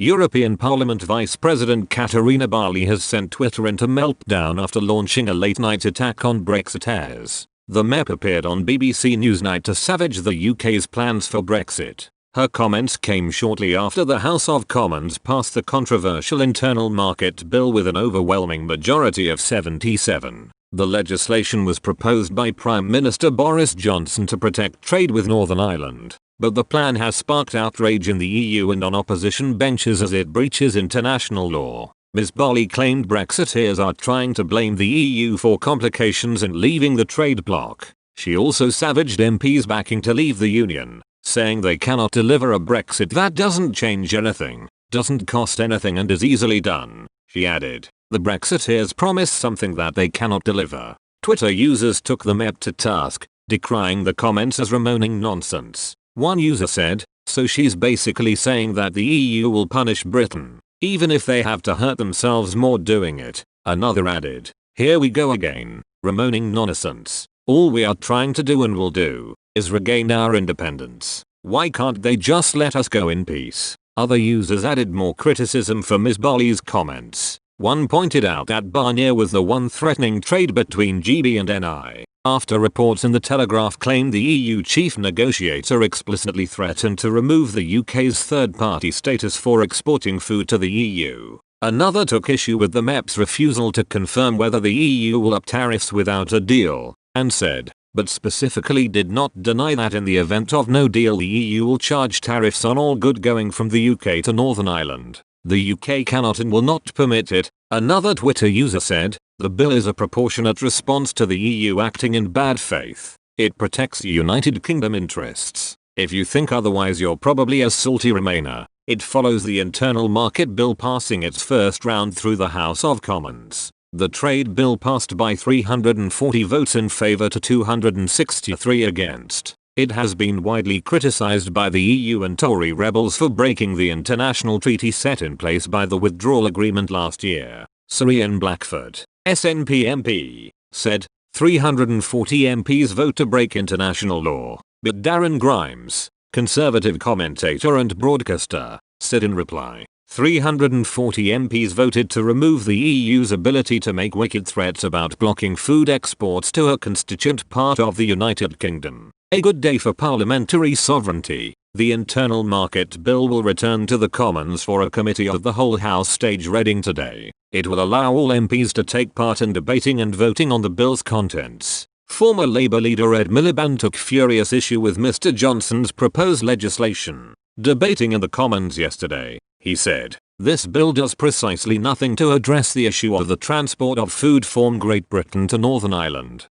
European Parliament Vice President Katarina Barley has sent Twitter into meltdown after launching a late-night attack on Brexiteers. The MEP appeared on BBC Newsnight to savage the UK's plans for Brexit. Her comments came shortly after the House of Commons passed the controversial Internal Market Bill with an overwhelming majority of 77. The legislation was proposed by Prime Minister Boris Johnson to protect trade with Northern Ireland, but the plan has sparked outrage in the EU and on opposition benches as it breaches international law. Ms. Barley claimed Brexiteers are trying to blame the EU for complications in leaving the trade bloc. She also savaged MPs backing to leave the union, saying they cannot deliver a Brexit that doesn't change anything, doesn't cost anything and is easily done. She added, "The Brexiteers promise something that they cannot deliver." Twitter users took the MEP to task, decrying the comments as Ramoning nonsense. One user said, "So she's basically saying that the EU will punish Britain, even if they have to hurt themselves more doing it." Another added, "Here we go again, Ramoning nonsense. All we are trying to do and will do is regain our independence. Why can't they just let us go in peace?" Other users added more criticism for Ms. Barley's comments. One pointed out that Barnier was the one threatening trade between GB and NI, after reports in the Telegraph claimed the EU chief negotiator explicitly threatened to remove the UK's third-party status for exporting food to the EU. Another took issue with the MEP's refusal to confirm whether the EU will up tariffs without a deal, and said, but specifically did not deny that in the event of no deal the EU will charge tariffs on all good going from the UK to Northern Ireland. The UK cannot and will not permit it. Another Twitter user said, "The bill is a proportionate response to the EU acting in bad faith. It protects United Kingdom interests. If you think otherwise you're probably a salty Remainer." It follows the Internal Market Bill passing its first round through the House of Commons. The trade bill passed by 340 votes in favour to 263 against. It has been widely criticised by the EU and Tory rebels for breaking the international treaty set in place by the withdrawal agreement last year. Sir Ian Blackford, SNP MP, said, 340 MPs vote to break international law, but Darren Grimes, Conservative commentator and broadcaster, said in reply, 340 MPs voted to remove the EU's ability to make wicked threats about blocking food exports to a constituent part of the United Kingdom. A good day for parliamentary sovereignty. The Internal Market Bill will return to the Commons for a Committee of the Whole House stage reading today. It will allow all MPs to take part in debating and voting on the bill's contents. Former Labour leader Ed Miliband took furious issue with Mr Johnson's proposed legislation. Debating in the Commons yesterday, he said, "This bill does precisely nothing to address the issue of the transport of food from Great Britain to Northern Ireland.